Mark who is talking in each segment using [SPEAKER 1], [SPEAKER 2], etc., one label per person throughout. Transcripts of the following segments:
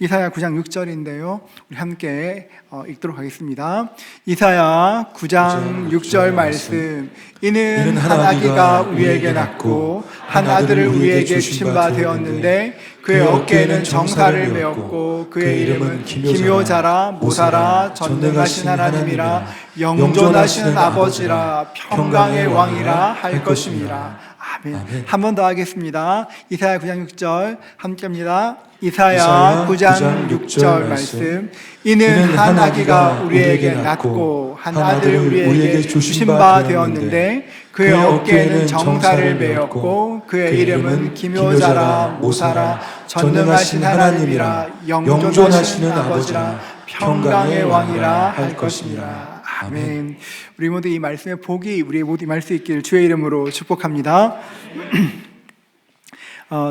[SPEAKER 1] 이사야 9장 6절인데요. 우리 함께 읽도록 하겠습니다. 이사야 9장 6절 말씀. 이는 한 아기가 우리에게 낳고 한 아들을 우리에게 주신 바 되었는데 그의 어깨에는 정사를 메었고 그의 이름은 기묘자라 모사라 전능하신 하나님이라 영존하시는 아버지라 평강의 왕이라 할 것임이라. 아멘. 한 번 더 하겠습니다. 이사야 9장 6절 함께 합니다. 이사야 9장 6절 말씀. 이는 한 아기가 우리에게 낳고 한 아들을 우리에게 주신 바 되었는데 그의 어깨에는 정사를 메었고 그의 이름은 기묘자라 모사라 전능하신 하나님이라 영존하시는 아버지라 평강의 왕이라 할 것입니다. 아멘. 우리 모두 이 말씀의 복이 우리 모두 임할 수 있기를 주의 이름으로 축복합니다.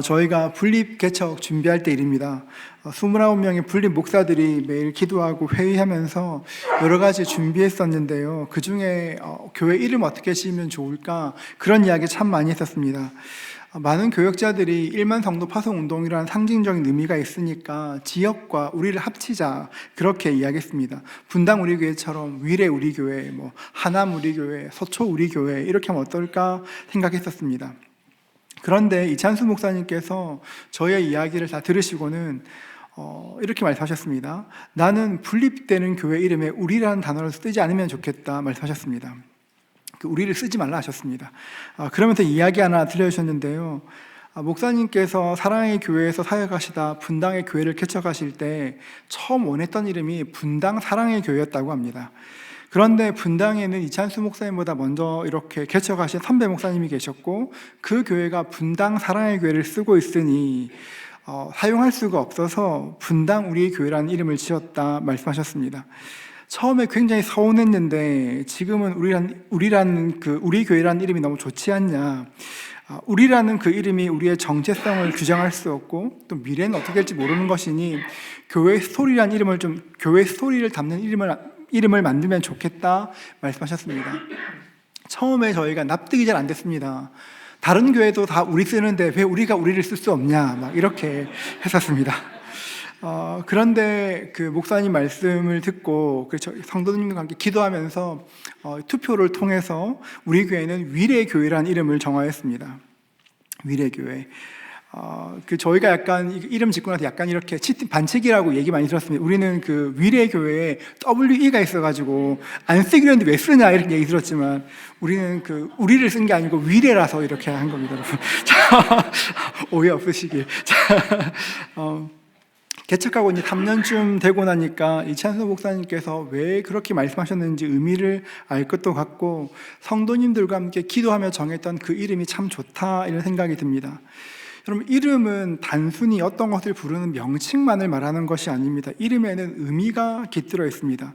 [SPEAKER 1] 저희가 분립 개척 준비할 때 일입니다. 29명의 분립 목사들이 매일 기도하고 회의하면서 여러 가지 준비했었는데요. 그 중에 교회 이름 어떻게 지으면 좋을까? 그런 이야기 참 많이 했었습니다. 많은 교역자들이 1만 성도 파송 운동이라는 상징적인 의미가 있으니까 지역과 우리를 합치자 그렇게 이야기했습니다. 분당 우리 교회처럼 위례 우리 교회, 하남 우리 교회, 서초 우리 교회 이렇게 하면 어떨까 생각했었습니다. 그런데 이찬수 목사님께서 저의 이야기를 다 들으시고는 이렇게 말씀하셨습니다. 나는 분립되는 교회 이름에 우리라는 단어를 쓰지 않으면 좋겠다 말씀하셨습니다. 그 우리를 쓰지 말라 하셨습니다. 그러면서 이야기 하나 들려주셨는데요. 목사님께서 사랑의 교회에서 사역하시다 분당의 교회를 개척하실 때 처음 원했던 이름이 분당 사랑의 교회였다고 합니다. 그런데 분당에는 이찬수 목사님보다 먼저 이렇게 개척하신 선배 목사님이 계셨고 그 교회가 분당 사랑의 교회를 쓰고 있으니 사용할 수가 없어서 분당 우리의 교회라는 이름을 지었다 말씀하셨습니다. 처음에 굉장히 서운했는데 지금은 우리라는 우리 교회라는 이름이 너무 좋지 않냐. 우리라는 그 이름이 우리의 정체성을 규정할 수 없고 또 미래는 어떻게 될지 모르는 것이니 교회 스토리라는 이름을 교회 스토리를 담는 이름을 만들면 좋겠다 말씀하셨습니다. 처음에 저희가 납득이 잘 안 됐습니다. 다른 교회도 다 우리 쓰는데 왜 우리가 우리를 쓸 수 없냐 막 이렇게 했었습니다. 그런데 그 목사님 말씀을 듣고 성도님들과 함께 기도하면서 투표를 통해서 우리 교회는 위례교회라는 이름을 정하였습니다. 위례교회. 저희가 약간 이름 짓고 나서 약간 이렇게 반칙이라고 얘기 많이 들었습니다. 우리는 그 위례교회에 WE가 있어가지고 안 쓰기로 했는데 왜 쓰냐 이렇게 얘기 들었지만 우리는 우리를 쓴 게 아니고 위례라서 이렇게 한 겁니다, 여러분. 자, 오해 없으시길. 자, 개척하고 이제 3년쯤 되고 나니까 이찬수 목사님께서 왜 그렇게 말씀하셨는지 의미를 알 것도 같고 성도님들과 함께 기도하며 정했던 그 이름이 참 좋다 이런 생각이 듭니다. 여러분, 이름은 단순히 어떤 것을 부르는 명칭만을 말하는 것이 아닙니다. 이름에는 의미가 깃들어 있습니다.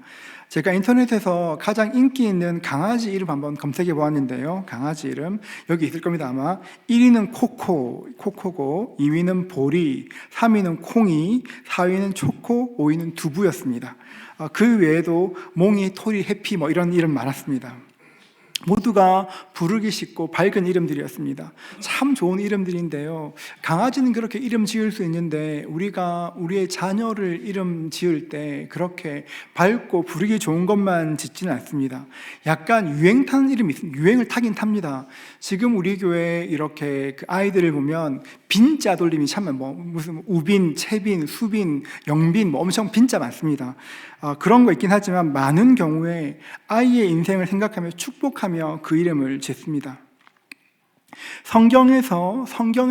[SPEAKER 1] 제가 인터넷에서 가장 인기 있는 강아지 이름 한번 검색해 보았는데요. 강아지 이름 여기 있을 겁니다. 아마 1위는 코코고 2위는 보리, 3위는 콩이, 4위는 초코, 5위는 두부였습니다. 그 외에도 몽이, 토리, 해피 이런 이름 많았습니다. 모두가 부르기 쉽고 밝은 이름들이었습니다. 참 좋은 이름들인데요. 강아지는 그렇게 이름 지을 수 있는데 우리가 우리의 자녀를 이름 지을 때 그렇게 밝고 부르기 좋은 것만 짓지는 않습니다. 약간 유행 타는 이름이 있습니다. 유행을 타긴 탑니다. 지금 우리 교회 이렇게 그 아이들을 보면 빈자 돌림이 참 무슨 우빈, 채빈, 수빈, 영빈 엄청 빈자 많습니다. 그런 거 있긴 하지만 많은 경우에 아이의 인생을 생각하며 축복하며 그 이름을 짓습니다. 성경의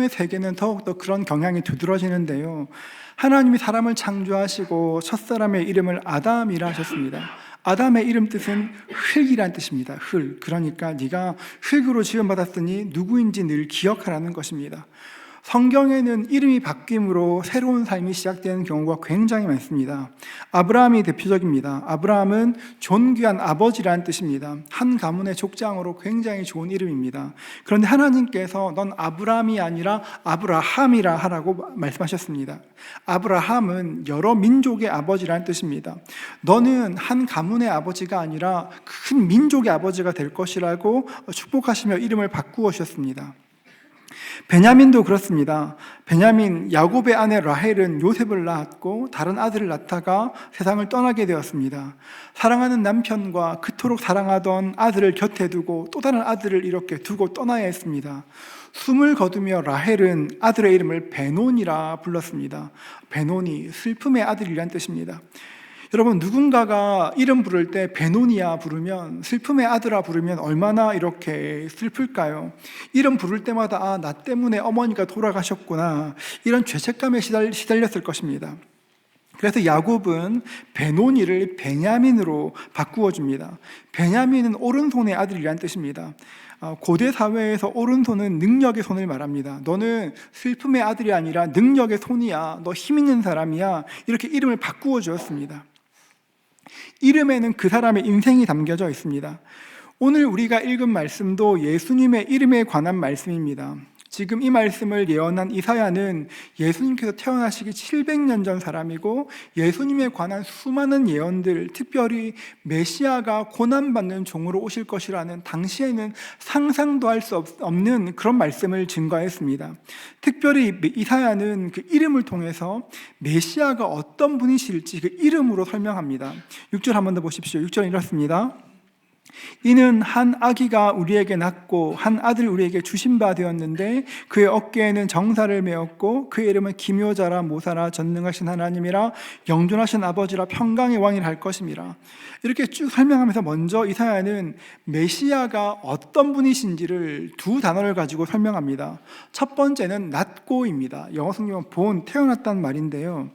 [SPEAKER 1] 세계는 더욱더 그런 경향이 두드러지는데요. 하나님이 사람을 창조하시고 첫사람의 이름을 아담이라 하셨습니다. 아담의 이름 뜻은 흙이란 뜻입니다. 흙. 그러니까 네가 흙으로 지음받았으니 누구인지 늘 기억하라는 것입니다. 성경에는 이름이 바뀜으로 새로운 삶이 시작되는 경우가 굉장히 많습니다. 아브라함이 대표적입니다. 아브라함은 존귀한 아버지라는 뜻입니다. 한 가문의 족장으로 굉장히 좋은 이름입니다. 그런데 하나님께서 넌 아브라함이 아니라 아브라함이라 하라고 말씀하셨습니다. 아브라함은 여러 민족의 아버지라는 뜻입니다. 너는 한 가문의 아버지가 아니라 큰 민족의 아버지가 될 것이라고 축복하시며 이름을 바꾸어 주셨습니다. 베냐민도 그렇습니다. 베냐민, 야곱의 아내 라헬은 요셉을 낳았고 다른 아들을 낳다가 세상을 떠나게 되었습니다. 사랑하는 남편과 그토록 사랑하던 아들을 곁에 두고 또 다른 아들을 이렇게 두고 떠나야 했습니다. 숨을 거두며 라헬은 아들의 이름을 베논이라 불렀습니다. 베논이 슬픔의 아들이란 뜻입니다. 여러분, 누군가가 이름 부를 때 베노니아 부르면, 슬픔의 아들아 부르면 얼마나 이렇게 슬플까요? 이름 부를 때마다 나 때문에 어머니가 돌아가셨구나, 이런 죄책감에 시달렸을 것입니다. 그래서 야곱은 베노니를 베냐민으로 바꾸어 줍니다. 베냐민은 오른손의 아들이란 뜻입니다. 고대 사회에서 오른손은 능력의 손을 말합니다. 너는 슬픔의 아들이 아니라 능력의 손이야, 너 힘 있는 사람이야, 이렇게 이름을 바꾸어 주었습니다. 이름에는 그 사람의 인생이 담겨져 있습니다. 오늘 우리가 읽은 말씀도 예수님의 이름에 관한 말씀입니다. 지금 이 말씀을 예언한 이사야는 예수님께서 태어나시기 700년 전 사람이고, 예수님에 관한 수많은 예언들, 특별히 메시아가 고난받는 종으로 오실 것이라는 당시에는 상상도 할 수 없는 그런 말씀을 증거했습니다. 특별히 이사야는 그 이름을 통해서 메시아가 어떤 분이실지 그 이름으로 설명합니다. 6절 한번 더 보십시오. 6절은 이렇습니다. 이는 한 아기가 우리에게 낳고 한 아들 우리에게 주신 바 되었는데 그의 어깨에는 정사를 메었고 그의 이름은 기묘자라 모사라 전능하신 하나님이라 영존하신 아버지라 평강의 왕이라 할 것임이라. 이렇게 쭉 설명하면서 먼저 이사야는 메시아가 어떤 분이신지를 두 단어를 가지고 설명합니다. 첫 번째는 낳고입니다. 영어 성경은 born, 태어났다는 말인데요,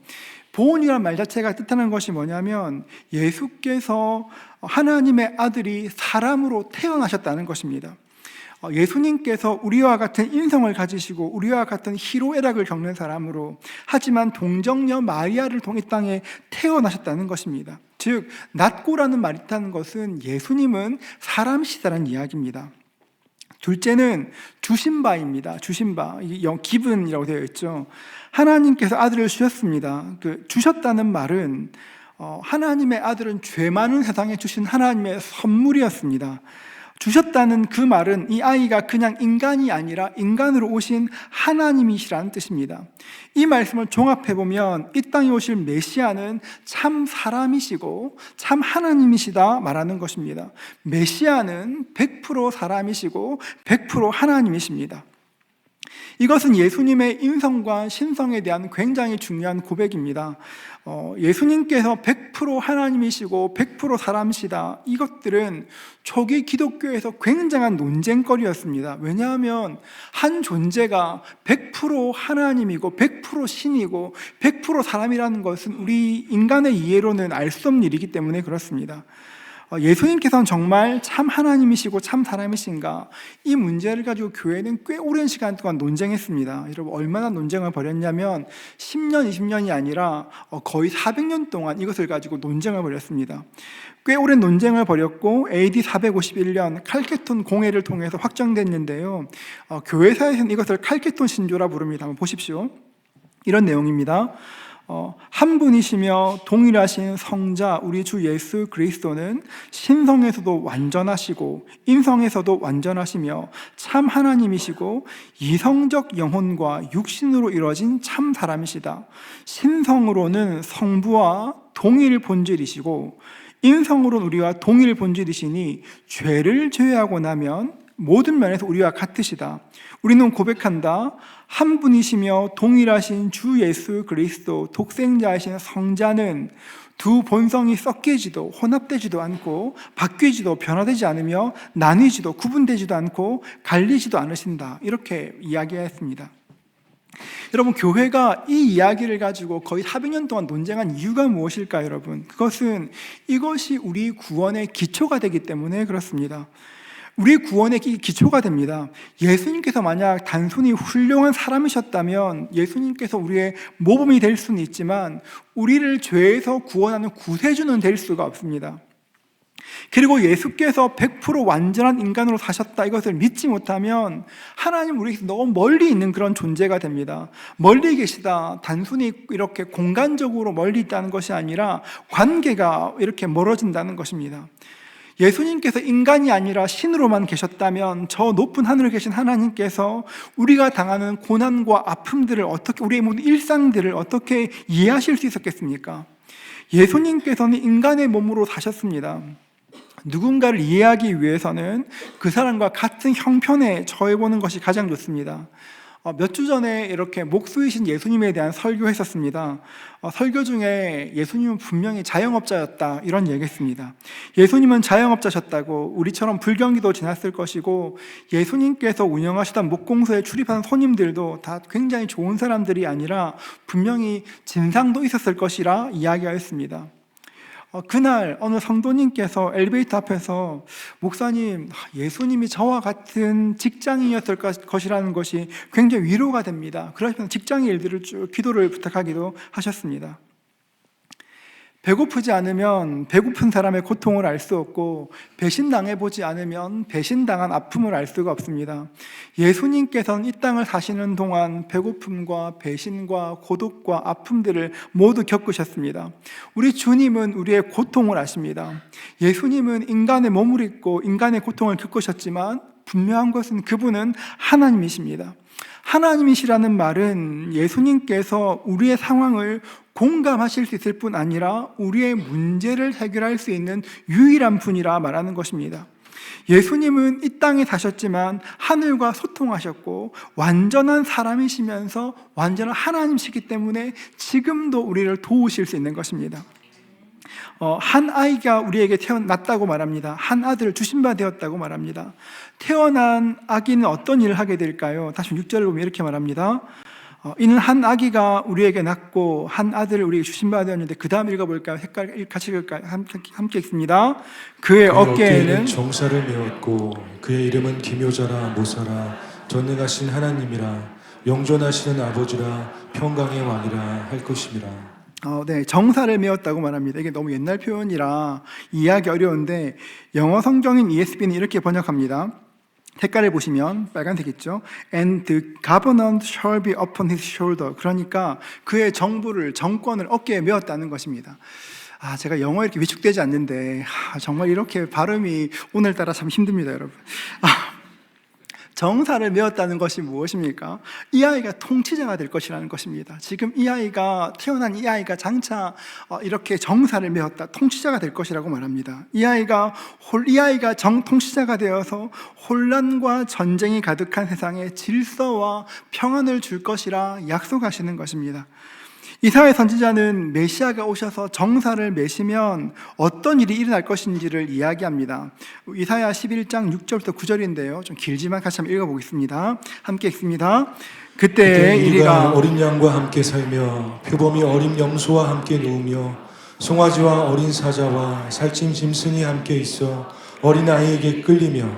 [SPEAKER 1] 보온이라는 말 자체가 뜻하는 것이 뭐냐면 예수께서 하나님의 아들이 사람으로 태어나셨다는 것입니다. 예수님께서 우리와 같은 인성을 가지시고 우리와 같은 희로애락을 겪는 사람으로, 하지만 동정녀 마리아를 통해 땅에 태어나셨다는 것입니다. 즉, 낳고라는 말이 있다는 것은 예수님은 사람이시다는 이야기입니다. 둘째는 주신 바입니다. 주신 바, 기분이라고 되어 있죠. 하나님께서 아들을 주셨습니다. 주셨다는 말은 하나님의 아들은 죄 많은 세상에 주신 하나님의 선물이었습니다. 주셨다는 그 말은 이 아이가 그냥 인간이 아니라 인간으로 오신 하나님이시라는 뜻입니다. 이 말씀을 종합해보면 이 땅에 오실 메시아는 참 사람이시고 참 하나님이시다 말하는 것입니다. 메시아는 100% 사람이시고 100% 하나님이십니다. 이것은 예수님의 인성과 신성에 대한 굉장히 중요한 고백입니다. 예수님께서 100% 하나님이시고 100% 사람이시다, 이것들은 초기 기독교에서 굉장한 논쟁거리였습니다. 왜냐하면 한 존재가 100% 하나님이고 100% 신이고 100% 사람이라는 것은 우리 인간의 이해로는 알 수 없는 일이기 때문에 그렇습니다. 예수님께서는 정말 참 하나님이시고 참 사람이신가, 이 문제를 가지고 교회는 꽤 오랜 시간 동안 논쟁했습니다. 여러분, 얼마나 논쟁을 벌였냐면 10년, 20년이 아니라 거의 400년 동안 이것을 가지고 논쟁을 벌였습니다. 꽤 오랜 논쟁을 벌였고 AD 451년 칼케톤 공회를 통해서 확정됐는데요, 교회사에서는 이것을 칼케톤 신조라 부릅니다. 한번 보십시오. 이런 내용입니다. 한 분이시며 동일하신 성자 우리 주 예수 그리스도는 신성에서도 완전하시고 인성에서도 완전하시며 참 하나님이시고 이성적 영혼과 육신으로 이루어진 참 사람이시다. 신성으로는 성부와 동일 본질이시고 인성으로는 우리와 동일 본질이시니 죄를 제외하고 나면 모든 면에서 우리와 같으시다. 우리는 고백한다. 한 분이시며 동일하신 주 예수 그리스도 독생자이신 성자는 두 본성이 섞이지도 혼합되지도 않고 바뀌지도 변화되지 않으며 나뉘지도 구분되지도 않고 갈리지도 않으신다, 이렇게 이야기했습니다. 여러분, 교회가 이 이야기를 가지고 거의 400년 동안 논쟁한 이유가 무엇일까요? 여러분, 그것은 이것이 우리 구원의 기초가 되기 때문에 그렇습니다. 우리 구원의 기초가 됩니다. 예수님께서 만약 단순히 훌륭한 사람이셨다면 예수님께서 우리의 모범이 될 수는 있지만 우리를 죄에서 구원하는 구세주는 될 수가 없습니다. 그리고 예수께서 100% 완전한 인간으로 사셨다, 이것을 믿지 못하면 하나님 우리에게서 너무 멀리 있는 그런 존재가 됩니다. 멀리 계시다, 단순히 이렇게 공간적으로 멀리 있다는 것이 아니라 관계가 이렇게 멀어진다는 것입니다. 예수님께서 인간이 아니라 신으로만 계셨다면 저 높은 하늘에 계신 하나님께서 우리가 당하는 고난과 아픔들을 어떻게, 우리의 모든 일상들을 어떻게 이해하실 수 있었겠습니까? 예수님께서는 인간의 몸으로 사셨습니다. 누군가를 이해하기 위해서는 그 사람과 같은 형편에 처해보는 것이 가장 좋습니다. 몇 주 전에 이렇게 목수이신 예수님에 대한 설교했었습니다. 설교 중에 예수님은 분명히 자영업자였다 이런 얘기했습니다. 예수님은 자영업자셨다고, 우리처럼 불경기도 지났을 것이고 예수님께서 운영하시던 목공소에 출입하는 손님들도 다 굉장히 좋은 사람들이 아니라 분명히 진상도 있었을 것이라 이야기하였습니다. 그날 어느 성도님께서 엘리베이터 앞에서 목사님, 예수님이 저와 같은 직장인이었을 것이라는 것이 굉장히 위로가 됩니다. 그러시면서 직장의 일들을 쭉 기도를 부탁하기도 하셨습니다. 배고프지 않으면 배고픈 사람의 고통을 알 수 없고, 배신당해보지 않으면 배신당한 아픔을 알 수가 없습니다. 예수님께서는 이 땅을 사시는 동안 배고픔과 배신과 고독과 아픔들을 모두 겪으셨습니다. 우리 주님은 우리의 고통을 아십니다. 예수님은 인간의 몸을 입고 인간의 고통을 겪으셨지만 분명한 것은 그분은 하나님이십니다. 하나님이시라는 말은 예수님께서 우리의 상황을 공감하실 수 있을 뿐 아니라 우리의 문제를 해결할 수 있는 유일한 분이라 말하는 것입니다. 예수님은 이 땅에 사셨지만 하늘과 소통하셨고 완전한 사람이시면서 완전한 하나님이시기 때문에 지금도 우리를 도우실 수 있는 것입니다. 한 아이가 우리에게 태어났다고 말합니다. 한 아들을 주신 바 되었다고 말합니다. 태어난 아기는 어떤 일을 하게 될까요? 다시 6절을 보면 이렇게 말합니다. 이는 한 아기가 우리에게 낳고 한 아들을 우리에게 주신 바 되었는데, 그 다음 읽어볼까요? 같이 읽을까요? 함께 읽습니다. 그의 어깨에는
[SPEAKER 2] 정사를 메었고 그의 이름은 기묘자라 모사라 전능하신 하나님이라 영존하시는 아버지라 평강의 왕이라 할 것임이라.
[SPEAKER 1] 네, 정사를 메었다고 말합니다. 이게 너무 옛날 표현이라 이해하기 어려운데 영어 성경인 ESV는 이렇게 번역합니다. 색깔을 보시면 빨간색 있죠? And the government shall be upon his shoulder. 그러니까 그의 정권을 어깨에 메었다는 것입니다. 제가 영어에 이렇게 위축되지 않는데 정말 이렇게 발음이 오늘따라 참 힘듭니다, 여러분. 정사를 메었다는 것이 무엇입니까? 이 아이가 통치자가 될 것이라는 것입니다. 지금 태어난 이 아이가 장차 이렇게 정사를 메었다, 통치자가 될 것이라고 말합니다. 이 아이가 통치자가 되어서 혼란과 전쟁이 가득한 세상에 질서와 평안을 줄 것이라 약속하시는 것입니다. 이사야 선지자는 메시아가 오셔서 정사를 메시면 어떤 일이 일어날 것인지를 이야기합니다. 이사야 11장 6절부터 9절인데요. 좀 길지만 같이 한번 읽어보겠습니다. 함께 읽습니다. 그때 이리가
[SPEAKER 2] 어린 양과 함께 살며 표범이 어린 염소와 함께 누우며 송아지와 어린 사자와 살찐 짐승이 함께 있어 어린아이에게 끌리며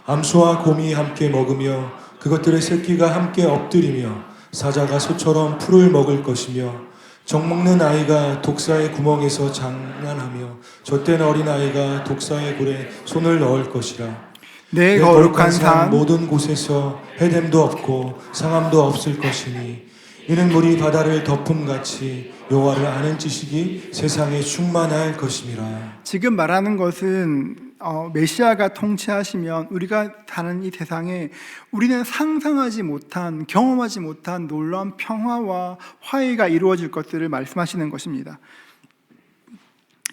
[SPEAKER 2] 암소와 곰이 함께 먹으며 그것들의 새끼가 함께 엎드리며 사자가 소처럼 풀을 먹을 것이며 젖먹는 아이가 독사의 구멍에서 장난하며 젖된 어린아이가 독사의 굴에 손을 넣을 것이라.
[SPEAKER 1] 내 거룩한 산
[SPEAKER 2] 모든 곳에서 해됨도 없고 상함도 없을 것이니 이는 물이 바다를 덮음같이 여호와를 아는 지식이 세상에 충만할 것임이라.
[SPEAKER 1] 지금 말하는 것은 메시아가 통치하시면 우리가 사는 이 세상에 우리는 상상하지 못한, 경험하지 못한 놀라운 평화와 화해가 이루어질 것들을 말씀하시는 것입니다.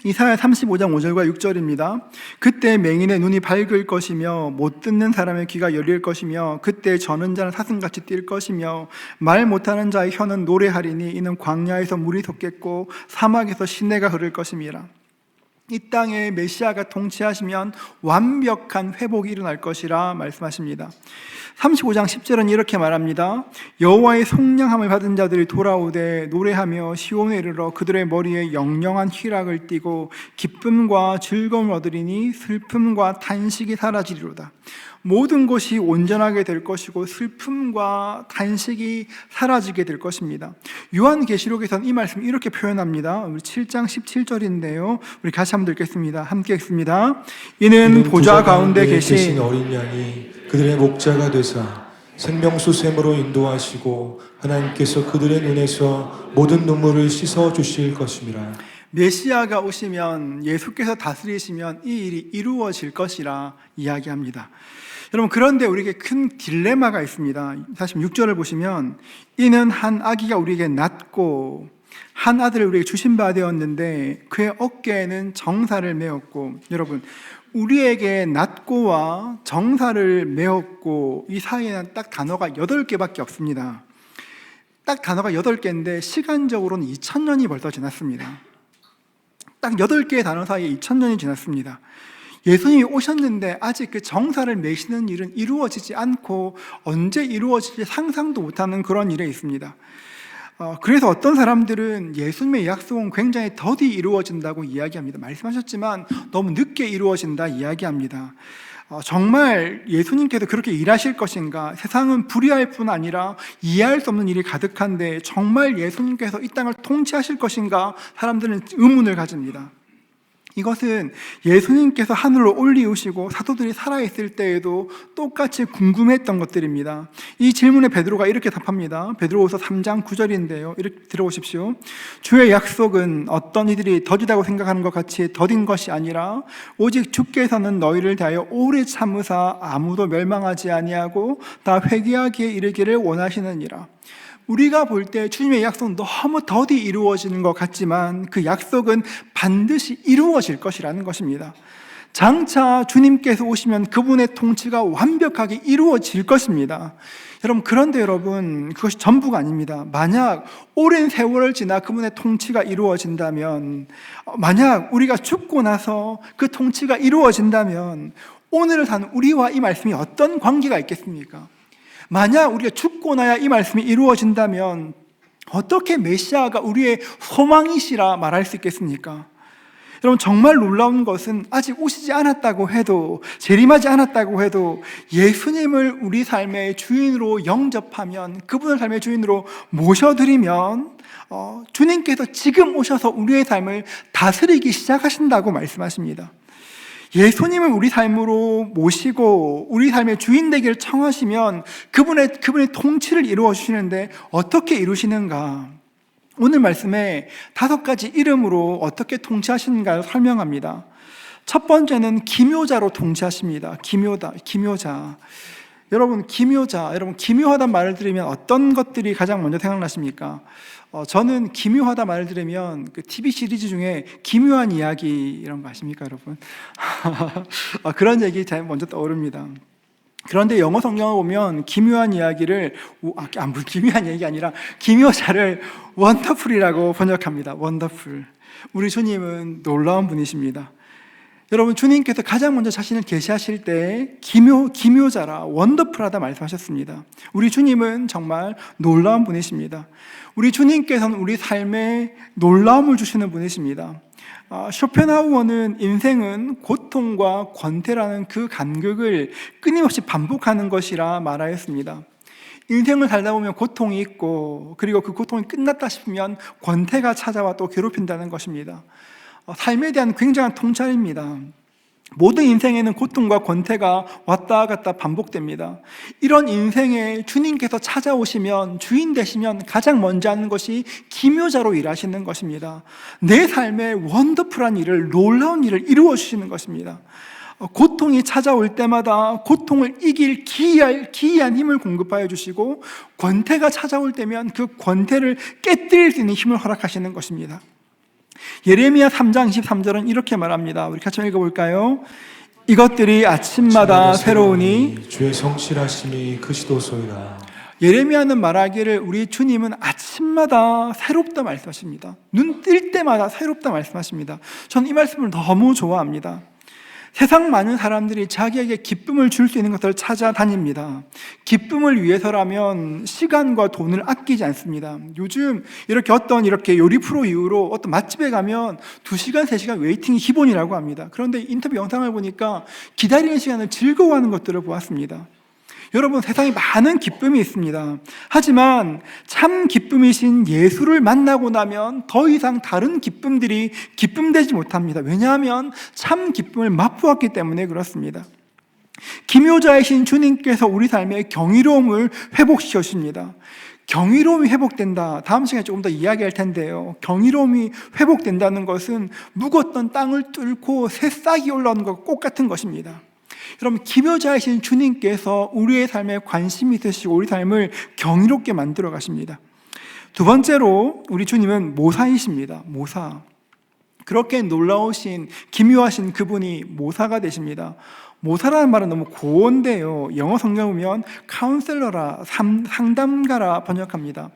[SPEAKER 1] 이사야 35장 5절과 6절입니다. 그때 맹인의 눈이 밝을 것이며 못 듣는 사람의 귀가 열릴 것이며 그때 저는 자는 사슴같이 뛸 것이며 말 못하는 자의 혀는 노래하리니 이는 광야에서 물이 솟겠고 사막에서 시내가 흐를 것임이라. 이 땅에 메시아가 통치하시면 완벽한 회복이 일어날 것이라 말씀하십니다. 35장 10절은 이렇게 말합니다. 여호와의 속량함을 받은 자들이 돌아오되 노래하며 시온에 이르러 그들의 머리에 영영한 희락을 띠고 기쁨과 즐거움을 얻으리니 슬픔과 탄식이 사라지리로다. 모든 것이 온전하게 될 것이고 슬픔과 탄식이 사라지게 될 것입니다. 요한계시록에서는 이 말씀 이렇게 표현합니다. 우리 7장 17절인데요. 우리 같이 한번 읽겠습니다. 함께 읽습니다. 이는 보좌 가운데 계신
[SPEAKER 2] 어린 양이 그들의 목자가 되사 생명수샘으로 인도하시고 하나님께서 그들의 눈에서 모든 눈물을 씻어 주실 것임이라.
[SPEAKER 1] 메시아가 오시면 예수께서 다스리시면 이 일이 이루어질 것이라 이야기합니다. 여러분, 그런데 우리에게 큰 딜레마가 있습니다. 46절을 보시면 이는 한 아기가 우리에게 낳고 한 아들을 우리에게 주신 바 되었는데 그의 어깨에는 정사를 메었고, 여러분, 우리에게 낳고와 정사를 메었고 이 사이에는 딱 단어가 8개밖에 없습니다. 딱 단어가 8개인데 시간적으로는 2000년이 벌써 지났습니다. 딱 8개의 단어 사이에 2000년이 지났습니다. 예수님이 오셨는데 아직 그 정사를 메시는 일은 이루어지지 않고 언제 이루어질지 상상도 못하는 그런 일에 있습니다. 그래서 어떤 사람들은 예수님의 약속은 굉장히 더디 이루어진다고 이야기합니다. 말씀하셨지만 너무 늦게 이루어진다 이야기합니다. 정말 예수님께서 그렇게 일하실 것인가? 세상은 불의할 뿐 아니라 이해할 수 없는 일이 가득한데 정말 예수님께서 이 땅을 통치하실 것인가? 사람들은 의문을 가집니다. 이것은 예수님께서 하늘로 올리우시고 사도들이 살아있을 때에도 똑같이 궁금했던 것들입니다. 이 질문에 베드로가 이렇게 답합니다. 베드로후서 3장 9절인데요. 이렇게 들어보십시오. 주의 약속은 어떤 이들이 더디다고 생각하는 것 같이 더딘 것이 아니라 오직 주께서는 너희를 대하여 오래 참으사 아무도 멸망하지 아니하고 다 회개하기에 이르기를 원하시느니라. 우리가 볼 때 주님의 약속은 너무 더디 이루어지는 것 같지만 그 약속은 반드시 이루어질 것이라는 것입니다. 장차 주님께서 오시면 그분의 통치가 완벽하게 이루어질 것입니다. 그런데 여러분, 그것이 전부가 아닙니다. 만약 오랜 세월을 지나 그분의 통치가 이루어진다면, 만약 우리가 죽고 나서 그 통치가 이루어진다면 오늘을 사는 우리와 이 말씀이 어떤 관계가 있겠습니까? 만약 우리가 죽고 나야 이 말씀이 이루어진다면 어떻게 메시아가 우리의 소망이시라 말할 수 있겠습니까? 여러분, 정말 놀라운 것은 아직 오시지 않았다고 해도, 재림하지 않았다고 해도 예수님을 우리 삶의 주인으로 영접하면, 그분을 삶의 주인으로 모셔드리면 주님께서 지금 오셔서 우리의 삶을 다스리기 시작하신다고 말씀하십니다. 예수님을 우리 삶으로 모시고 우리 삶의 주인 되기를 청하시면 그분의 통치를 이루어 주시는데 어떻게 이루시는가? 오늘 말씀에 5가지 이름으로 어떻게 통치하시는가를 설명합니다. 첫 번째는 기묘자로 통치하십니다. 기묘자. 여러분, 기묘하다는 말을 들으면 어떤 것들이 가장 먼저 생각나십니까? 저는 기묘하다 말을 들으면 그 TV 시리즈 중에 기묘한 이야기 이런 거 아십니까, 여러분? 그런 얘기 잘 먼저 떠오릅니다. 그런데 영어 성경을 보면 기묘한 이야기를 기묘한 얘기가 아니라 기묘자를 원더풀이라고 번역합니다. 원더풀. 우리 주님은 놀라운 분이십니다. 여러분, 주님께서 가장 먼저 자신을 계시하실 때 기묘자라 원더풀하다 말씀하셨습니다. 우리 주님은 정말 놀라운 분이십니다. 우리 주님께서는 우리 삶에 놀라움을 주시는 분이십니다. 쇼펜하우어는 인생은 고통과 권태라는 그 간극을 끊임없이 반복하는 것이라 말하였습니다. 인생을 살다 보면 고통이 있고, 그리고 그 고통이 끝났다 싶으면 권태가 찾아와 또 괴롭힌다는 것입니다. 삶에 대한 굉장한 통찰입니다. 모든 인생에는 고통과 권태가 왔다 갔다 반복됩니다. 이런 인생에 주님께서 찾아오시면, 주인 되시면 가장 먼저 하는 것이 기묘자로 일하시는 것입니다. 내 삶에 원더풀한 일을, 놀라운 일을 이루어 주시는 것입니다. 고통이 찾아올 때마다 고통을 이길 기이한 힘을 공급하여 주시고, 권태가 찾아올 때면 그 권태를 깨뜨릴 수 있는 힘을 허락하시는 것입니다. 예레미야 3장 23절은 이렇게 말합니다. 우리 같이 읽어볼까요? 이것들이 아침마다 새로우니
[SPEAKER 2] 주의 성실하심이 크시도소이다.
[SPEAKER 1] 예레미야는 말하기를 우리 주님은 아침마다 새롭다 말씀하십니다. 눈 뜰 때마다 새롭다 말씀하십니다. 저는 이 말씀을 너무 좋아합니다. 세상 많은 사람들이 자기에게 기쁨을 줄 수 있는 것을 찾아다닙니다. 기쁨을 위해서라면 시간과 돈을 아끼지 않습니다. 요즘 이렇게 요리 프로 이후로 어떤 맛집에 가면 2시간, 3시간 웨이팅이 기본이라고 합니다. 그런데 인터뷰 영상을 보니까 기다리는 시간을 즐거워하는 것들을 보았습니다. 여러분, 세상에 많은 기쁨이 있습니다. 하지만 참 기쁨이신 예수를 만나고 나면 더 이상 다른 기쁨들이 기쁨되지 못합니다. 왜냐하면 참 기쁨을 맛보았기 때문에 그렇습니다. 기묘자이신 주님께서 우리 삶의 경이로움을 회복시켜 주십니다. 경이로움이 회복된다. 다음 시간에 조금 더 이야기할 텐데요. 경이로움이 회복된다는 것은 묵었던 땅을 뚫고 새싹이 올라오는 것과 똑같은 것입니다. 여러분, 기묘자이신 주님께서 우리의 삶에 관심이 있으시고 우리 삶을 경이롭게 만들어 가십니다. 두 번째로 우리 주님은 모사이십니다. 모사. 그렇게 놀라우신, 기묘하신 그분이 모사가 되십니다. 모사라는 말은 너무 고온데요. 영어 성경 보면 카운셀러라, 상담가라 번역합니다.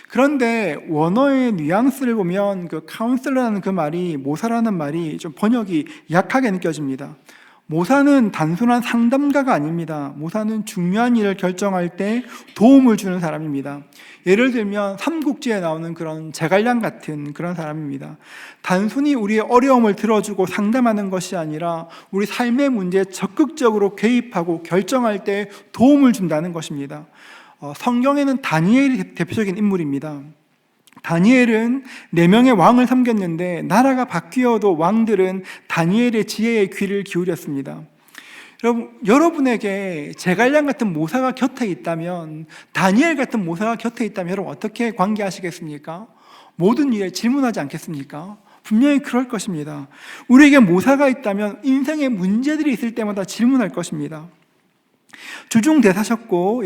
[SPEAKER 1] 그런데 원어의 뉘앙스를 보면 그 카운셀러라는 그 말이, 모사라는 말이 좀 번역이 약하게 느껴집니다. 모사는 단순한 상담가가 아닙니다. 모사는 중요한 일을 결정할 때 도움을 주는 사람입니다. 예를 들면 삼국지에 나오는 그런 제갈량 같은 그런 사람입니다. 단순히 우리의 어려움을 들어주고 상담하는 것이 아니라 우리 삶의 문제에 적극적으로 개입하고 결정할 때 도움을 준다는 것입니다. 성경에는 다니엘이 대표적인 인물입니다. 다니엘은 4명의 왕을 섬겼는데 나라가 바뀌어도 왕들은 다니엘의 지혜에 귀를 기울였습니다. 여러분에게 제갈량 같은 모사가 곁에 있다면, 다니엘 같은 모사가 곁에 있다면 여러분 어떻게 관계하시겠습니까? 모든 일에 질문하지 않겠습니까? 분명히 그럴 것입니다. 우리에게 모사가 있다면 인생의 문제들이 있을 때마다 질문할 것입니다. 주중대사셨고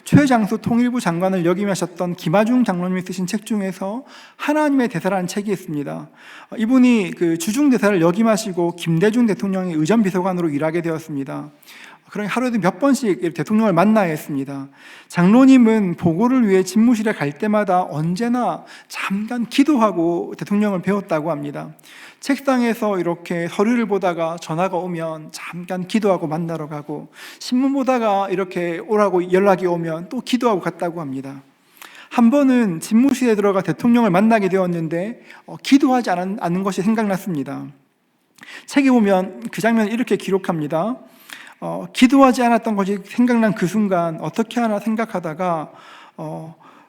[SPEAKER 1] 최장수 통일부 장관을 역임하셨던 김하중 장로님이 쓰신 책 중에서 하나님의 대사라는 책이 있습니다. 이분이 그 주중대사를 역임하시고 김대중 대통령의 의전비서관으로 일하게 되었습니다. 그러니 하루에도 몇 번씩 대통령을 만나야 했습니다. 장로님은 보고를 위해 집무실에 갈 때마다 언제나 잠깐 기도하고 대통령을 배웠다고 합니다. 책상에서 이렇게 서류를 보다가 전화가 오면 잠깐 기도하고 만나러 가고, 신문 보다가 이렇게 오라고 연락이 오면 또 기도하고 갔다고 합니다. 한 번은 집무실에 들어가 대통령을 만나게 되었는데 기도하지 않은 것이 생각났습니다. 책에 보면 그 장면을 이렇게 기록합니다. 기도하지 않았던 것이 생각난 그 순간 어떻게 하나 생각하다가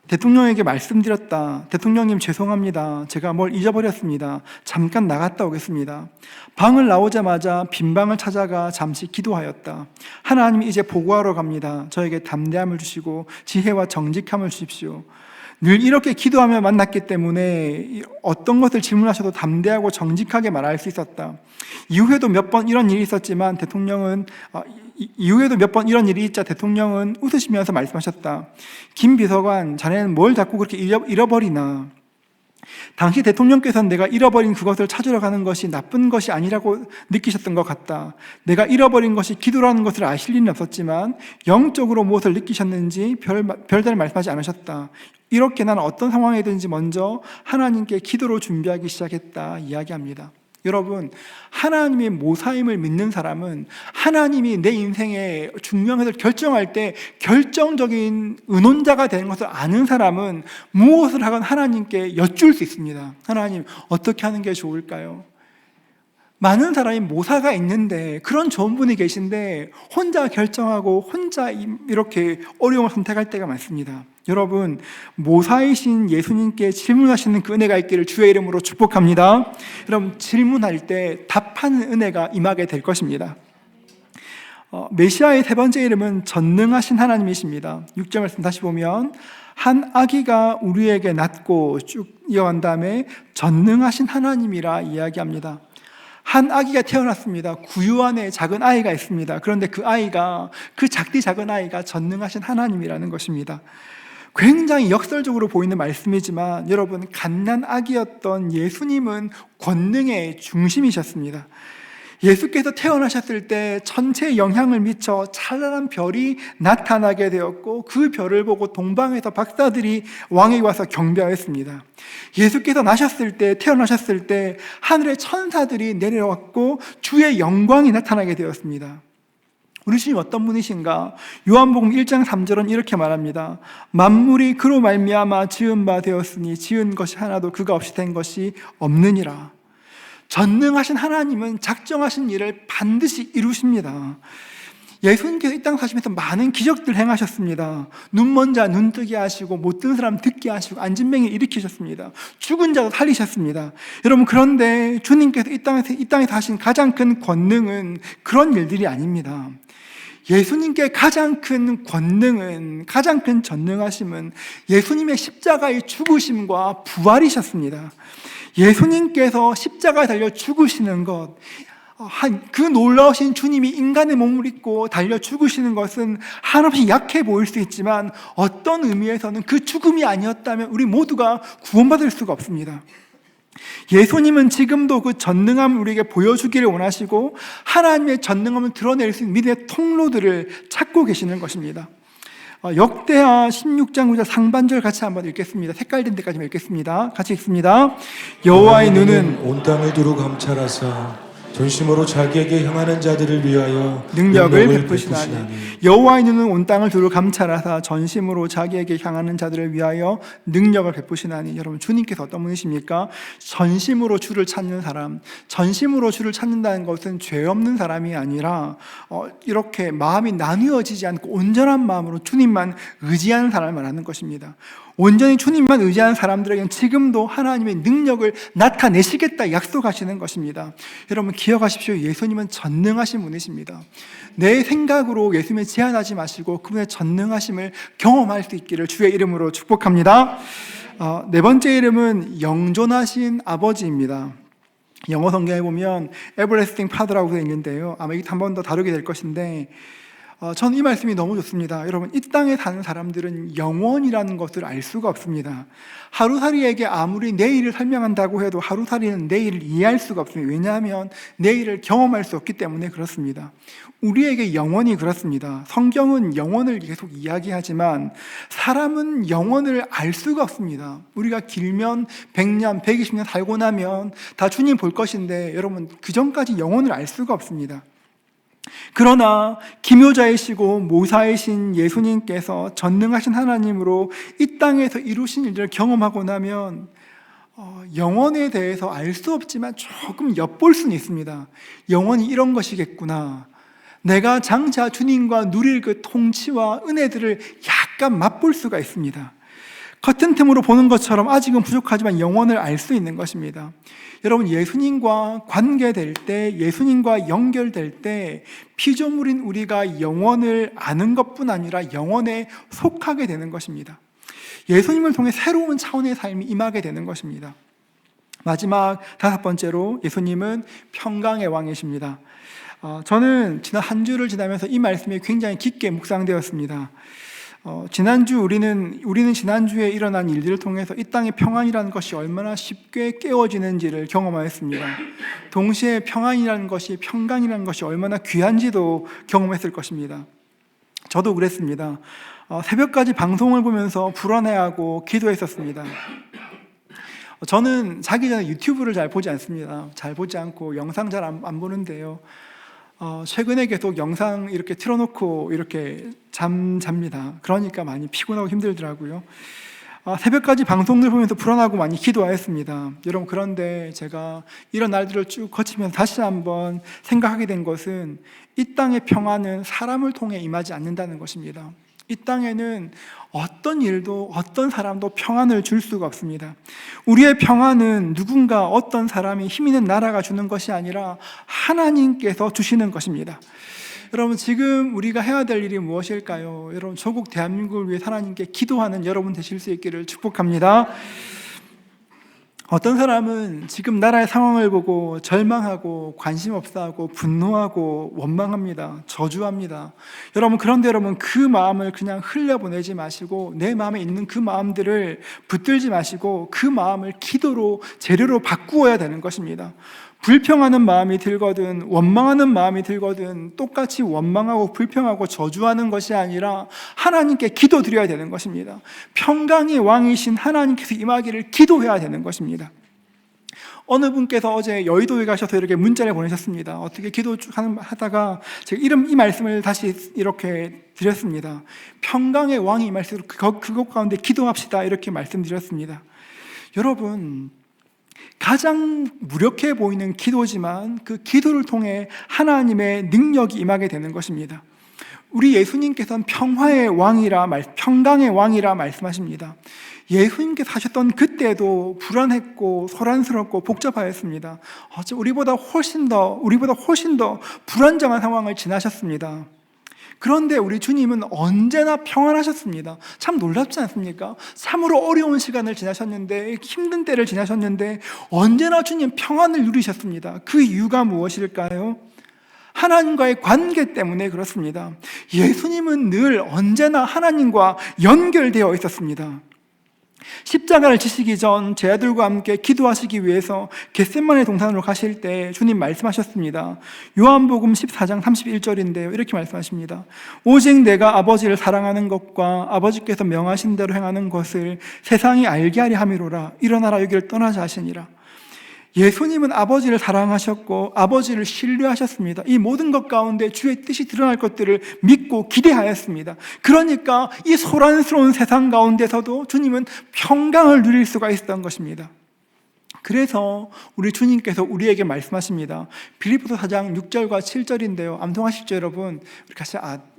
[SPEAKER 1] 대통령에게 말씀드렸다. 대통령님 죄송합니다. 제가 뭘 잊어버렸습니다. 잠깐 나갔다 오겠습니다. 방을 나오자마자 빈 방을 찾아가 잠시 기도하였다. 하나님이 이제 보고하러 갑니다. 저에게 담대함을 주시고 지혜와 정직함을 주십시오. 늘 이렇게 기도하며 만났기 때문에 어떤 것을 질문하셔도 담대하고 정직하게 말할 수 있었다. 이후에도 몇 번 이런 일이 있었지만 대통령은 웃으시면서 말씀하셨다. 김 비서관, 자네는 뭘 자꾸 그렇게 잃어버리나? 당시 대통령께서는 내가 잃어버린 그것을 찾으러 가는 것이 나쁜 것이 아니라고 느끼셨던 것 같다. 내가 잃어버린 것이 기도라는 것을 아실 리는 없었지만 영적으로 무엇을 느끼셨는지 별다른 말씀하지 않으셨다. 이렇게 나는 어떤 상황이든지 먼저 하나님께 기도로 준비하기 시작했다 이야기합니다. 여러분, 하나님의 모사임을 믿는 사람은 하나님이 내 인생의 중요한 것을 결정할 때 결정적인 의논자가 되는 것을 아는 사람은 무엇을 하건 하나님께 여쭐 수 있습니다. 하나님, 어떻게 하는 게 좋을까요? 많은 사람이 모사가 있는데, 그런 좋은 분이 계신데 혼자 결정하고 혼자 이렇게 어려움을 선택할 때가 많습니다. 여러분, 모사이신 예수님께 질문하시는 그 은혜가 있기를 주의 이름으로 축복합니다. 여러분, 질문할 때 답하는 은혜가 임하게 될 것입니다. 메시아의 세 번째 이름은 전능하신 하나님이십니다. 6절 말씀 다시 보면 한 아기가 우리에게 낳고 쭉 이어간 다음에 전능하신 하나님이라 이야기합니다. 한 아기가 태어났습니다. 구유 안에 작은 아이가 있습니다. 그런데 그 작은 아이가 전능하신 하나님이라는 것입니다. 굉장히 역설적으로 보이는 말씀이지만 여러분, 갓난 아기였던 예수님은 권능의 중심이셨습니다. 예수께서 태어나셨을 때 천체에 영향을 미쳐 찬란한 별이 나타나게 되었고, 그 별을 보고 동방에서 박사들이 왕에게 와서 경배하였습니다. 예수께서 태어나셨을 때 하늘의 천사들이 내려왔고 주의 영광이 나타나게 되었습니다. 우리 주님 어떤 분이신가? 요한복음 1장 3절은 이렇게 말합니다. 만물이 그로 말미암아 지은 바 되었으니 지은 것이 하나도 그가 없이 된 것이 없느니라. 전능하신 하나님은 작정하신 일을 반드시 이루십니다. 예수님께서 이 땅 사시면서 많은 기적들 행하셨습니다. 눈 먼 자 눈 뜨게 하시고, 못 듣는 사람 듣게 하시고, 안진뱅이 일으키셨습니다. 죽은 자도 살리셨습니다. 여러분, 그런데 주님께서 이 땅에서 하신 가장 큰 권능은 그런 일들이 아닙니다. 예수님께 가장 큰 권능은, 가장 큰 전능하심은 예수님의 십자가의 죽으심과 부활이셨습니다. 예수님께서 십자가에 달려 죽으시는 것, 그 놀라우신 주님이 인간의 몸을 입고 달려 죽으시는 것은 한없이 약해 보일 수 있지만 어떤 의미에서는 그 죽음이 아니었다면 우리 모두가 구원받을 수가 없습니다. 예수님은 지금도 그 전능함을 우리에게 보여주기를 원하시고 하나님의 전능함을 드러낼 수 있는 믿음의 통로들을 찾고 계시는 것입니다. 역대하 16장 9절 상반절 같이 한번 읽겠습니다. 색깔된 데까지만 읽겠습니다. 같이 읽습니다. 여호와의 눈은
[SPEAKER 2] 온 땅을 두루 감찰하사 전심으로 자기에게 향하는 자들을 위하여
[SPEAKER 1] 능력을 베푸시나니. 여호와의 눈은 온 땅을 두루 감찰하사 전심으로 자기에게 향하는 자들을 위하여 능력을 베푸시나니. 여러분, 주님께서 어떤 분이십니까? 전심으로 주를 찾는 사람, 전심으로 주를 찾는다는 것은 죄 없는 사람이 아니라 이렇게 마음이 나누어지지 않고 온전한 마음으로 주님만 의지하는 사람을 말하는 것입니다. 온전히 주님만 의지하는 사람들에게는 지금도 하나님의 능력을 나타내시겠다 약속하시는 것입니다. 여러분, 기억하십시오. 예수님은 전능하신 분이십니다. 내 생각으로 예수님을 제한하지 마시고 그분의 전능하심을 경험할 수 있기를 주의 이름으로 축복합니다. 네 번째 이름은 영존하신 아버지입니다. 영어 성경에 보면 Everlasting Father라고 되어 있는데요, 아마 이거 한 번 더 다루게 될 것인데 저는 이 말씀이 너무 좋습니다. 여러분, 이 땅에 사는 사람들은 영원이라는 것을 알 수가 없습니다. 하루살이에게 아무리 내일을 설명한다고 해도 하루살이는 내일을 이해할 수가 없습니다. 왜냐하면 내일을 경험할 수 없기 때문에 그렇습니다. 우리에게 영원이 그렇습니다. 성경은 영원을 계속 이야기하지만 사람은 영원을 알 수가 없습니다. 우리가 길면 100년, 120년 살고 나면 다 주님 볼 것인데 여러분, 그 전까지 영원을 알 수가 없습니다. 그러나 기묘자이시고 모사이신 예수님께서 전능하신 하나님으로 이 땅에서 이루신 일들을 경험하고 나면 영원에 대해서 알 수 없지만 조금 엿볼 수는 있습니다. 영원이 이런 것이겠구나. 내가 장차 주님과 누릴 그 통치와 은혜들을 약간 맛볼 수가 있습니다. 겉은 틈으로 보는 것처럼 아직은 부족하지만 영원을 알 수 있는 것입니다. 여러분, 예수님과 관계될 때, 예수님과 연결될 때 피조물인 우리가 영원을 아는 것뿐 아니라 영원에 속하게 되는 것입니다. 예수님을 통해 새로운 차원의 삶이 임하게 되는 것입니다. 마지막 다섯 번째로 예수님은 평강의 왕이십니다. 저는 지난 한 주를 지나면서 이 말씀이 굉장히 깊게 묵상되었습니다. 지난주 우리는 지난주에 일어난 일들을 통해서 이 땅의 평안이라는 것이 얼마나 쉽게 깨어지는지를 경험하였습니다. 동시에 평안이라는 것이, 평강이라는 것이 얼마나 귀한지도 경험했을 것입니다. 저도 그랬습니다. 새벽까지 방송을 보면서 불안해하고 기도했었습니다. 저는 자기 전에 유튜브를 잘 보지 않습니다. 잘 보지 않고 영상 잘 안 보는데요, 최근에 계속 영상 이렇게 틀어놓고 이렇게 잡니다. 그러니까 많이 피곤하고 힘들더라고요. 새벽까지 방송을 보면서 불안하고 많이 기도하였습니다. 여러분, 그런데 제가 이런 날들을 쭉 거치면서 다시 한번 생각하게 된 것은 이 땅의 평안은 사람을 통해 임하지 않는다는 것입니다. 이 땅에는 어떤 일도 어떤 사람도 평안을 줄 수가 없습니다. 우리의 평안은 누군가, 어떤 사람이, 힘 있는 나라가 주는 것이 아니라 하나님께서 주시는 것입니다. 여러분, 지금 우리가 해야 될 일이 무엇일까요? 여러분, 조국 대한민국을 위해 하나님께 기도하는 여러분 되실 수 있기를 축복합니다. 어떤 사람은 지금 나라의 상황을 보고 절망하고 관심 없어하고 분노하고 원망합니다. 저주합니다. 그런데 여러분, 그 마음을 그냥 흘려보내지 마시고 내 마음에 있는 그 마음들을 붙들지 마시고 그 마음을 기도로, 재료로 바꾸어야 되는 것입니다. 불평하는 마음이 들거든, 원망하는 마음이 들거든 똑같이 원망하고 불평하고 저주하는 것이 아니라 하나님께 기도드려야 되는 것입니다. 평강의 왕이신 하나님께서 임하기를 기도해야 되는 것입니다. 어느 분께서 어제 여의도에 가셔서 이렇게 문자를 보내셨습니다. 어떻게 기도하다가 제가 이 말씀을 다시 이렇게 드렸습니다. 평강의 왕이 임할수록 그것 가운데 기도합시다, 이렇게 말씀드렸습니다. 여러분, 가장 무력해 보이는 기도지만 그 기도를 통해 하나님의 능력이 임하게 되는 것입니다. 우리 예수님께서는 평강의 왕이라 말씀하십니다. 예수님께서 하셨던 그때도 불안했고 소란스럽고 복잡하였습니다. 우리보다 훨씬 더 불안정한 상황을 지나셨습니다. 그런데 우리 주님은 언제나 평안하셨습니다. 참 놀랍지 않습니까? 참으로 어려운 시간을 지나셨는데, 힘든 때를 지나셨는데 언제나 주님 평안을 누리셨습니다. 그 이유가 무엇일까요? 하나님과의 관계 때문에 그렇습니다. 예수님은 늘 언제나 하나님과 연결되어 있었습니다. 십자가를 지시기 전 제 아들과 함께 기도하시기 위해서 겟세마네 동산으로 가실 때 주님 말씀하셨습니다. 요한복음 14장 31절인데요. 이렇게 말씀하십니다. 오직 내가 아버지를 사랑하는 것과 아버지께서 명하신 대로 행하는 것을 세상이 알게 하려 함이로라. 일어나라 여기를 떠나자 하시니라. 예수님은 아버지를 사랑하셨고 아버지를 신뢰하셨습니다. 이 모든 것 가운데 주의 뜻이 드러날 것들을 믿고 기대하였습니다. 그러니까 이 소란스러운 세상 가운데서도 주님은 평강을 누릴 수가 있었던 것입니다. 그래서 우리 주님께서 우리에게 말씀하십니다. 빌립보서 4장 6절과 7절인데요. 암송하십시오 여러분. 우리 같이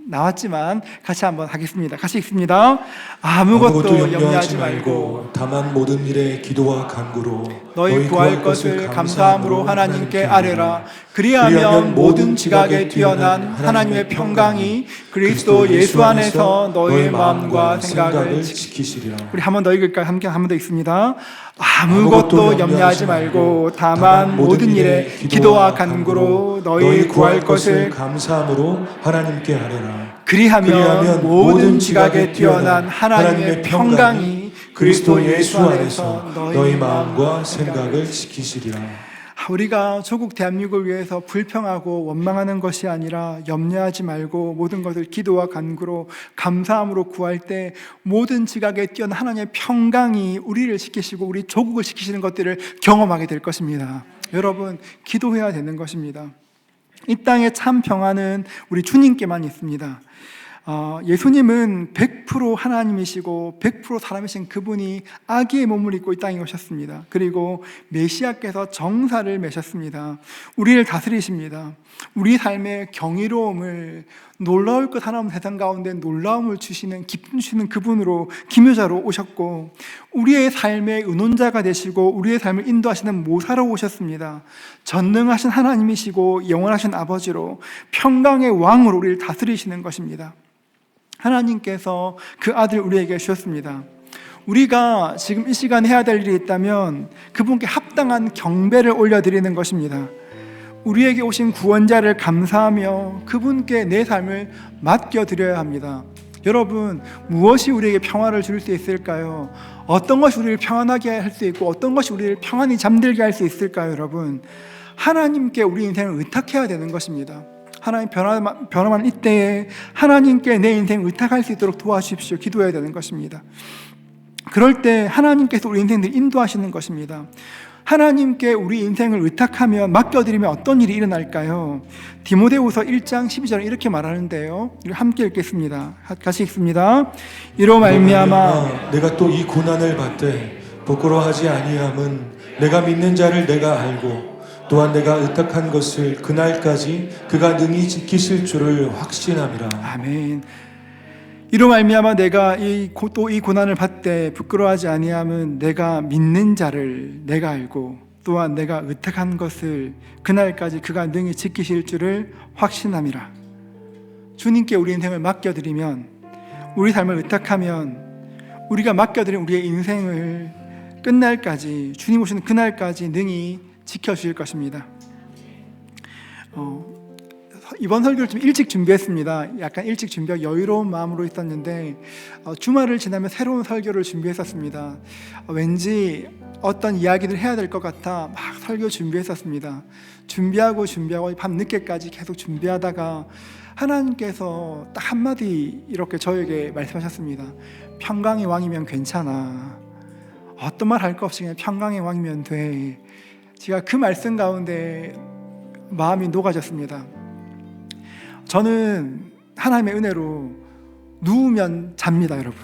[SPEAKER 1] 나왔지만 같이 한번 하겠습니다. 같이 읽습니다. 아무것도 염려하지 말고
[SPEAKER 2] 다만 모든 일에 기도와 간구로
[SPEAKER 1] 너희 구할 것을 감사함으로 하나님께 아뢰라. 그리하면 모든 지각에 뛰어난 하나님의 평강이 그리스도 예수 안에서 너의 마음과 생각을
[SPEAKER 2] 지키시리라.
[SPEAKER 1] 우리 한 번 더 읽을까요? 함께 한 번 더 읽습니다. 아무것도 염려하지 말고 다만 모든 일에 기도와 간구로 너희 구할 것을
[SPEAKER 2] 감사함으로 하나님께 아뢰라.
[SPEAKER 1] 그리하면 모든 지각에 뛰어난 하나님의 평강이 그리스도 예수 안에서
[SPEAKER 2] 너희 마음과 생각을 지키시리라.
[SPEAKER 1] 우리가 조국 대한민국을 위해서 불평하고 원망하는 것이 아니라 염려하지 말고 모든 것을 기도와 간구로 감사함으로 구할 때 모든 지각에 뛰어난 하나님의 평강이 우리를 지키시고 우리 조국을 지키시는 것들을 경험하게 될 것입니다. 여러분, 기도해야 되는 것입니다. 이 땅의 참 평안은 우리 주님께만 있습니다. 예수님은 100% 하나님이시고 100% 사람이신 그분이 아기의 몸을 입고 이 땅에 오셨습니다. 그리고 메시아께서 정사를 매셨습니다. 우리를 다스리십니다. 우리 삶의 경이로움을, 놀라울 것 하나 없는 세상 가운데 놀라움을 주시는, 기쁨 주시는 그분으로, 기묘자로 오셨고, 우리의 삶의 은혼자가 되시고 우리의 삶을 인도하시는 모사로 오셨습니다. 전능하신 하나님이시고 영원하신 아버지로, 평강의 왕으로 우리를 다스리시는 것입니다. 하나님께서 그 아들 우리에게 주셨습니다. 우리가 지금 이 시간에 해야 될 일이 있다면 그분께 합당한 경배를 올려드리는 것입니다. 우리에게 오신 구원자를 감사하며 그분께 내 삶을 맡겨드려야 합니다. 여러분, 무엇이 우리에게 평화를 줄 수 있을까요? 어떤 것이 우리를 평안하게 할 수 있고 어떤 것이 우리를 평안히 잠들게 할 수 있을까요? 여러분, 하나님께 우리 인생을 의탁해야 되는 것입니다. 하나님 변화만 이때에 하나님께 내 인생을 의탁할 수 있도록 도와주십시오. 기도해야 되는 것입니다. 그럴 때 하나님께서 우리 인생을 인도하시는 것입니다. 하나님께 우리 인생을 의탁하면, 맡겨드리면 어떤 일이 일어날까요? 디모데후서 1장 12절은 이렇게 말하는데요. 함께 읽겠습니다. 같이 읽습니다. 이로 말미암아
[SPEAKER 2] 내가 또 이 고난을 받되 부끄러워하지 아니함은 내가 믿는 자를 내가 알고 또한 내가 의탁한 것을 그날까지 그가 능히 지키실 줄을 확신함이라.
[SPEAKER 1] 아멘. 이로 말미암아 내가 또 이 고난을 받되 부끄러워하지 아니함은 내가 믿는 자를 내가 알고 또한 내가 의탁한 것을 그날까지 그가 능히 지키실 줄을 확신함이라. 주님께 우리 인생을 맡겨드리면, 우리 삶을 의탁하면, 우리가 맡겨드린 우리의 인생을 끝날까지, 주님 오시는 그날까지 능히 지켜주실 것입니다. 이번 설교를 좀 일찍 준비했습니다. 약간 일찍 준비하고 여유로운 마음으로 있었는데 주말을 지나면 새로운 설교를 준비했었습니다. 왠지 어떤 이야기를 해야 될 것 같아 막 설교 준비했었습니다. 준비하고 밤 늦게까지 계속 준비하다가 하나님께서 딱 한마디 이렇게 저에게 말씀하셨습니다. 평강의 왕이면 괜찮아. 어떤 말 할 거 없이 그냥 평강의 왕이면 돼. 제가 그 말씀 가운데 마음이 녹아졌습니다. 저는 하나님의 은혜로 누우면 잡니다, 여러분.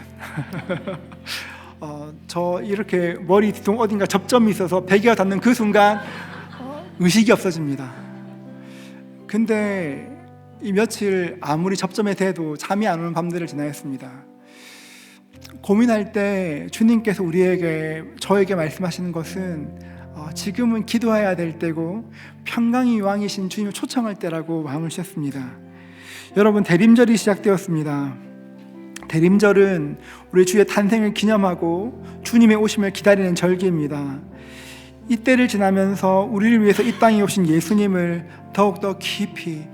[SPEAKER 1] 저 이렇게 머리 뒤통 어딘가 접점이 있어서 베개가 닿는 그 순간 의식이 없어집니다. 근데 이 며칠 아무리 접점에 대도 잠이 안 오는 밤들을 지나했습니다. 고민할 때 주님께서 저에게 말씀하시는 것은 지금은 기도해야 될 때고 평강의 왕이신 주님을 초청할 때라고 마음을 주셨습니다. 여러분, 대림절이 시작되었습니다. 대림절은 우리 주의 탄생을 기념하고 주님의 오심을 기다리는 절기입니다. 이때를 지나면서 우리를 위해서 이 땅에 오신 예수님을 더욱더 깊이,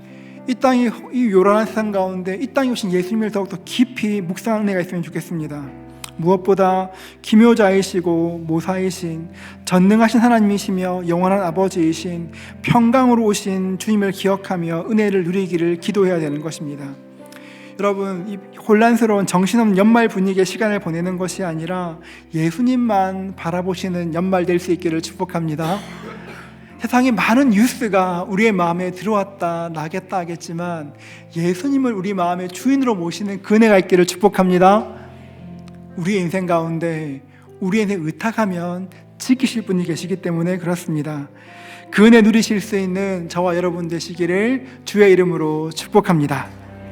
[SPEAKER 1] 이 요란한 세상 가운데 이 땅에 오신 예수님을 더욱더 깊이 묵상하는 내가 있으면 좋겠습니다. 무엇보다 기묘자이시고 모사이신 전능하신 하나님이시며 영원한 아버지이신 평강으로 오신 주님을 기억하며 은혜를 누리기를 기도해야 되는 것입니다. 여러분, 이 혼란스러운 정신없는 연말 분위기의 시간을 보내는 것이 아니라 예수님만 바라보시는 연말 될 수 있기를 축복합니다. 세상에 많은 뉴스가 우리의 마음에 들어왔다 나겠다 하겠지만 예수님을 우리 마음의 주인으로 모시는 그 은혜가 있기를 축복합니다. 우리의 인생 가운데 우리의 인생 의탁하면 지키실 분이 계시기 때문에 그렇습니다. 그 은혜 누리실 수 있는 저와 여러분 되시기를 주의 이름으로 축복합니다.